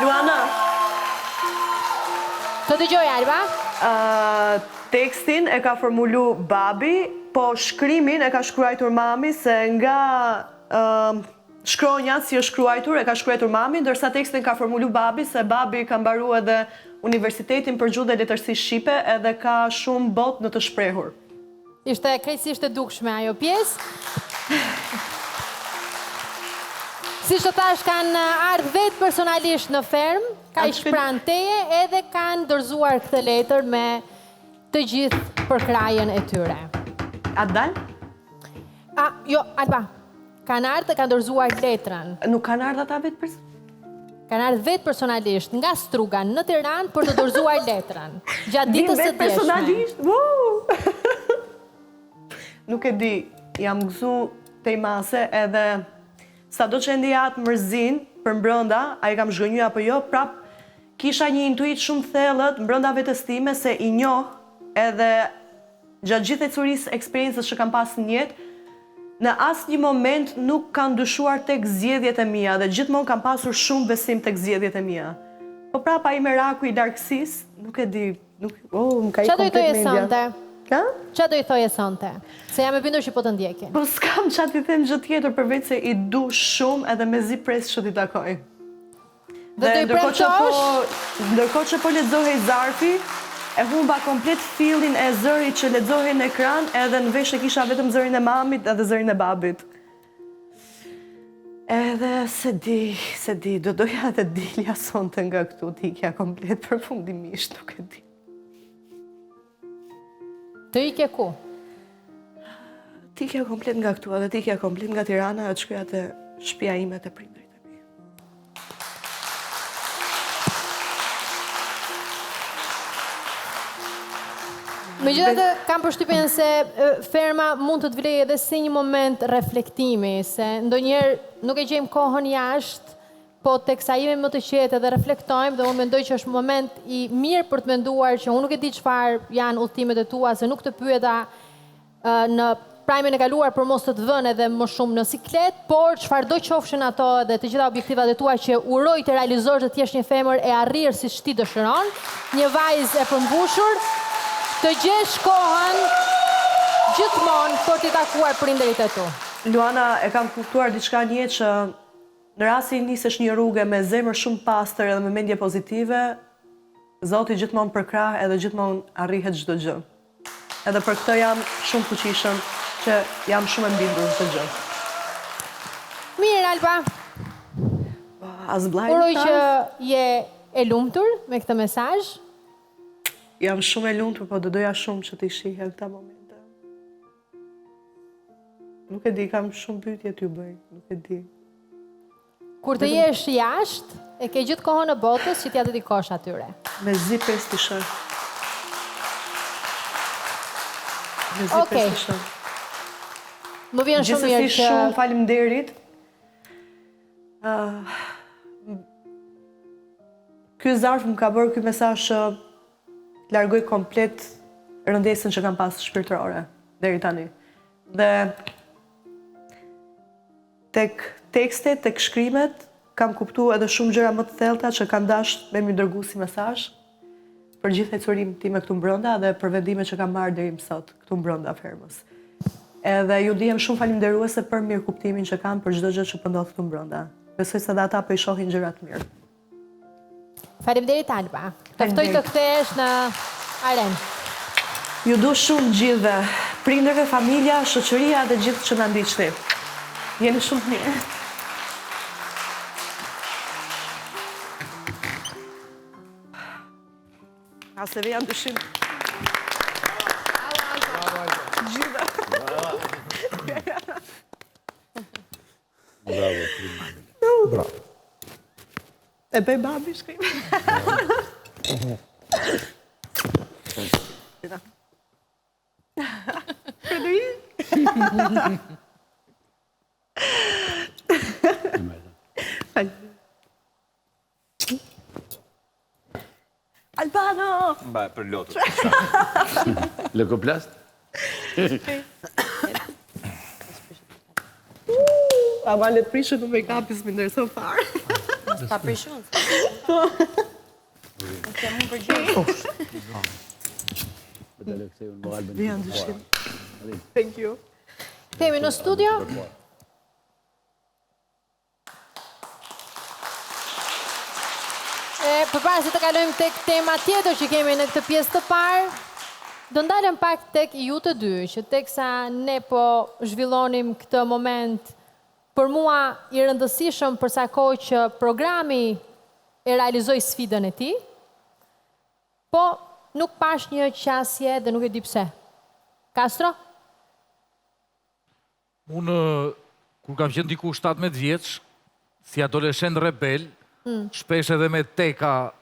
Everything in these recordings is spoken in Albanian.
Luana. Të dëgjoj, Alba. Tekstin e ka formulu babi, po shkrimin e ka shkruajtur mami, se nga shkronja si është shkruajtur e ka shkruajtur mami, ndërsa tekstin ka formulu babi, se babi ka mbaru edhe Universitetin për Gjuhë dhe Letërsi Shqipe edhe ka shumë botë në të shprehur. Ishte krejtësisht e dukshme ajo pjesë. Si që thash, kanë ardhur vetë personalisht në ferm, ka i shpran teje, edhe kanë dorëzuar këtë letër me të gjithë përkrajen e tyre. A dal? Jo, Alba, kanë ardhur dhe kanë dorëzuar letrën. Nuk kanë ardhur ata vetë personalisht? Kanë ardhur vetë personalisht nga Struga në Tiranë për të dorëzuar letrën. Gjatë ditës së djeshme. Personalisht? Nuk e di, jam gëzu te i mase edhe sa do që endi atë mërzin për mbrënda, a i kam zhgënyu apo jo, prap kisha një intuit shumë thellët mbrënda vetës time se i njoh edhe gjatë gjithë e curisë eksperiencës që kam pas në jetë, në asë një moment nuk kam dyshuar tek zgjedhjet e mia dhe gjithmonë kam pasur shumë besim tek zgjedhjet e mia. Po prap ai meraku i largësisë, nuk e di, më ka i komplet mendja. Qa do i thoje sonte? Se jam e bindur që po të ndjeki. Po s'kam qa t'i them gjë tjetër përveç se i du shumë edhe me zi pres që t'i takoj. Dhe do i premtosh? Ndërkohë që po lexohej zarfi, e humba komplet fillin e zërit që lexohej në ekran, edhe në vesh e kisha vetëm zërin e mamit edhe zërin e babit. Edhe se di, do doja dhe dilja sonte nga këtu, t'ikja komplet përfundimisht, nuk e di. Të ike ku? T'ikja komplet nga këtu, edhe t'ikja komplet nga Tirana, e të shkruja të shtëpia ime të prindrit e mi. Megjithatë, kam përshtypjen se ferma mund të të vlejë edhe si një moment reflektimi, se ndonjëherë nuk e gjejmë kohën jashtë, po teksa jemi më të qetë dhe reflektojmë, dhe unë mendoj që është moment i mirë për të menduar që unë nuk e di çfarë janë udhëtimet e tua, se nuk të pyeta në prajmen e kaluar për mos të vënë edhe më shumë në siklet, por çfarëdo qofshin ato dhe të gjitha objektivat e tua që uroj të realizosh dhe të jesh një femër e arrirë siç ti dëshiron, një vajzë e përmbushur, të gjesh kohën gjithmonë për t'i takuar prindërit e tu. Luana, e kam kuptuar diçka një që në rasti nisesh një rrugë me zemër shumë pastër edhe me mendje pozitive, Zoti gjithmonë përkrah edhe gjithmonë arrihet çdo gjë. Edhe për këtë jam shumë fuqishëm që jam shumë e bindur në këtë gjë. Mirë, Alba. Uroj që je e lumtur me këtë mesazh. Jam shumë e lumtur, po do doja shumë që t'i shihja këta momente. Nuk e di, kam shumë pyetje t'ju bëj, nuk e di. Kur të jesh jashtë, e ke gjithë kohën e botës që t'ja dedikosh atyre. Me zi pes t'i shër. Okej. Më vjen shumë mirë që... Gjithsesi shumë faleminderit. Ky zarf më ka bërë ky mesazh që largoj komplet rëndesën që kam pas shpirtërore deri tani. Dhe tek tekstet, tek shkrimet, kam kuptu edhe shumë gjëra më të thellta që kanë dashur me më dërgu si mesazh për gjithë ecurimin tim këtu brenda dhe për vendimet që kam marrë deri më sot këtu brenda fermës. Edhe ju ndihem shumë faleminderuese për mirëkuptimin që kam për çdo gjë që po ndodh këtu brenda. Besoj se ata po i shohin gjëra të mirë. Faleminderit, Alba. Të ftoj të kthehesh në arenë. Ju du shumë gjithëve, prindërve, familja, shoqëria dhe gjithë që na ndiqni. Jeni shumë të mirë. Aseve janë dëshim. Gjitha. Bravo. Bravo. E bëj babi shkrim. Albano! Mbaj, për lotër. Leukoplast? A ma letë prishë nuk me kapis më ndërso farë. Pa prishun. Thank you. Kemi në studio. Përpara se të kalojmë tek tema tjetër që kemi në këtë pjesë të parë, do ndalem pak tek ju të dy, që teksa ne po zhvillonim këtë moment, për mua i rëndësishëm për sa kohë që programi e realizoi sfidën e tij, po nuk pash një qasje dhe nuk e di pse. Castro? Unë, kur kam qenë diku 17 vjeç, si adoleshent rebel, shpesh edhe me teka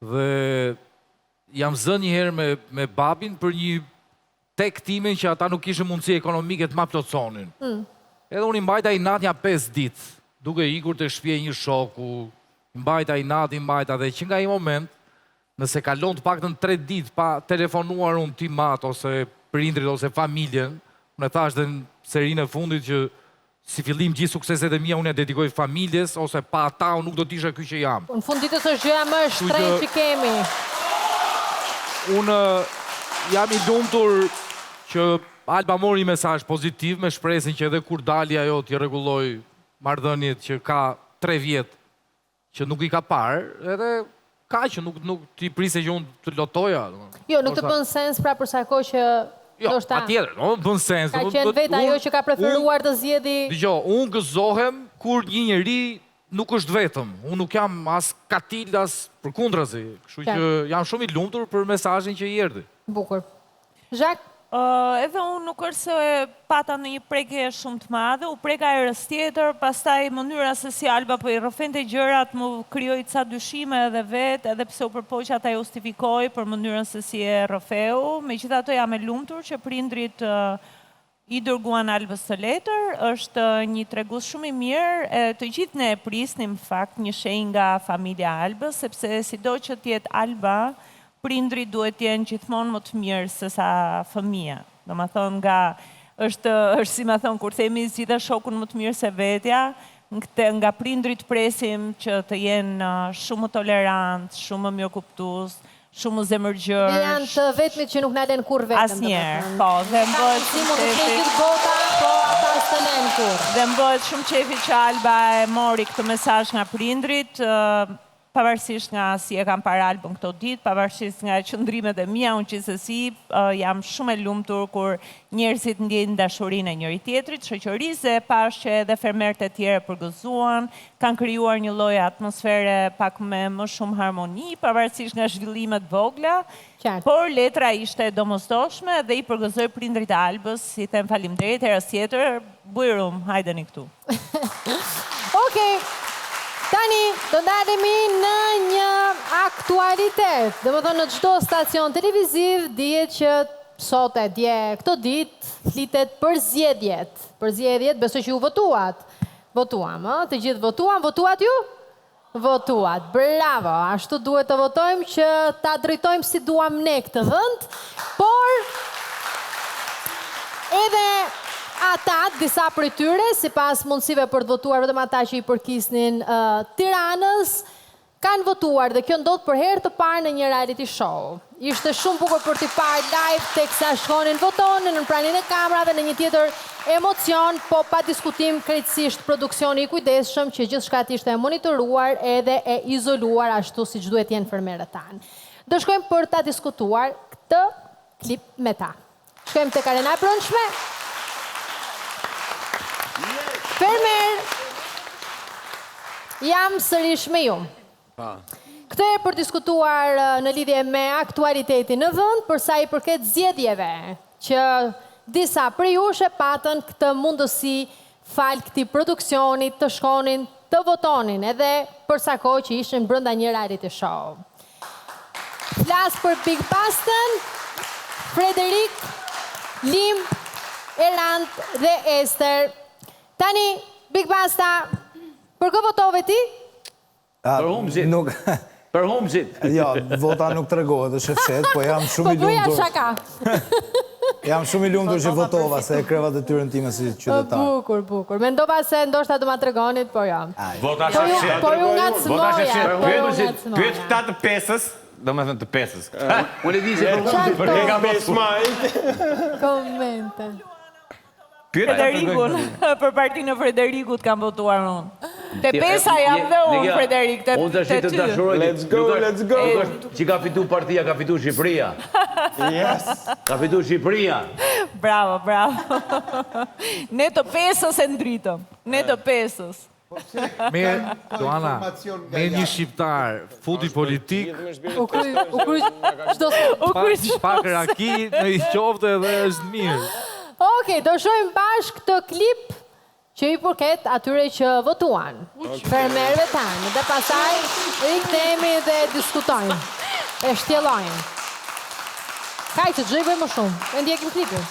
dhe jam zënë një herë me babin për një tek time që ata nuk kishin mundësi ekonomike të ma plotësonin. Edhe unë i mbajta i natja 5 ditë, duke ikur të shtëpia një shoku, i mbajta i natë, dhe që nga i moment, nëse kalon të paktën 3 ditë pa telefonuar unë timat ose prindrit ose familjen, unë e thash dhe në serinë e fundit që si fillim gjithë sukseset e mia unë e dedikoj familjes, ose pa ata unë nuk do t'isha ky që jam. Në fund ditës është gjëja më e shtrenjtë që kemi. Unë jam i lumtur që Alba mori mesazh pozitiv me shpresën që edhe kur dali ajo t'i rregulloj marrëdhëniet që ka 3 vjet që nuk i ka parë, edhe ka që nuk t'i prisej që unë të lotoja. Jo, nuk të bën sens pra për sa kohë që jo, patjetër, bën sens. Ka qenë vetë ajo që ka preferuar të zgjidhë. Dgjoj, unë gëzohem kur një njeri nuk është vetëm. Unë nuk jam as katil, as përkundrazi. Kështu që jam shumë i lumtur për mesazhin që i erdhi. Bukur. Zhak? Edhe unë nuk është se pata në një prekje shumë të madhe, u preka herës tjetër, pastaj mënyra se si Alba po i rrëfente gjërat më krijoi ca dyshime edhe vetë, edhe pse u përpoqja ta justifikoj për mënyrën se si e rrëfeu. Megjithatë jam e lumtur që prindrit i dërguan Albës të letër, është një tregues shumë i mirë, të gjithë ne e prisnim fakt një shenjë nga familja Albës, sepse sido që t'jetë Alba, prindrit duhet jenë gjithmonë më të mirë se sa fëmia. Do ma thonë është si ma thonë, kur themi zgjidhe shokun më të mirë se vetja, nga prindrit presim që të jenë shumë tolerant, shumë më mirëkuptues, shumë më zemërgjërsh. Janë të vetmit që nuk na lën kurrë vetëm. Asnjëherë, po, dhe më bëhet shumë gjithë bota, po ata s'të lën kurrë. Dhe më bëhet shumë qefi që Alba e mori këtë mesazh nga prindrit, pavarësisht nga si e kam parë Albën këto ditë, pavarësisht nga qëndrimet e mia, unë gjithsesi jam shumë e lumtur kur njerëzit ndjejnë dashurinë e njëri tjetrit, shoqërisë, pash që edhe fermerët e tjerë përgëzuan, kanë krijuar një lloj atmosfere pak me më shumë harmoni, pavarësisht nga zhvillimet vogla, por letra ishte domosdoshme dhe i përgëzoj prindrit e Albës, si them faleminderit herës tjetër, bujrum, hajdeni këtu. Okej. Tani, do ndalemi në një aktualitet. Dhe më thonë, në çdo stacion televiziv, dihet që sot e dje këto ditë flitet për zgjedhjet. Për zgjedhjet, besoj që ju votuat. Votuam, të gjithë votuat ju? Votuat, bravo. Ashtu duhet të votojmë që ta drejtojmë si duam ne këtë vend, por edhe ata, disa prej tyre, sipas mundësive për të votuar vetëm ata që i përkisnin Tiranës, kanë votuar dhe kjo ndodh për herë të parë në një reality show. Ishte shumë bukur për t'i parë live teksa shkonin votonin në praninë e kamerave në një tjetër emocion, po pa diskutim krejtësisht produksioni i kujdesshëm që gjithçka ishte e monitoruar edhe e izoluar ashtu siç duhet jenë fermerët tanë. Do shkojmë për ta diskutuar këtë klip me ta. Shkojmë tek arena e brendshme. Fermer, jam sërish me ju. Këtë e për diskutuar në lidhje me aktualitetin në vend, përsa i përket zgjedhjeve, që disa prej jush e patën këtë mundësi fal këtij produksioni të shkonin të votonin, edhe përsa kohë që ishin brenda një reality show. Flas për Big Bastën, Frederik, Lim, Erant dhe Ester. Tani, Big Basta, për kë votove ti? Për humzit. Për humzit. Ja, vota nuk të regohet, është fshet, po jam shumë i lumtur. Po bëja shaka. Jam shumë i lumtur që votova se e kreva detyrën time si qytetar. Bukur. Mendova se ndoshta do ma tregonit, po ja. Vota Por ju ngacmoja. Pyet këta të pesës, do me thënë të pesës. Unë e di se Për e ka pesë Komente. Frederikun, për partinë e Frederikut kam votuar unë. Te pesa jam dhe unë, Frederik, te Unë të shqitë të dashuroj. Let's go. Që ka fitu partia, ka fitu Shqipëria. Yes. Ka fitu Shqipëria. Bravo. Ne të pesës e ndritëm. Ne të pesës. Me, Joana, me një shqiptar, futi politik, U kry çdo pak raki në i qofte dhe është mirë. Okej, do shohim bashkë këtë klip që i përket atyre që votuan. Fermerëve tanë. Dhe pastaj rikthehemi dhe diskutojmë. E shtjellojmë. Kaq të gjej bëjmë më shumë. E ndjekim klipin.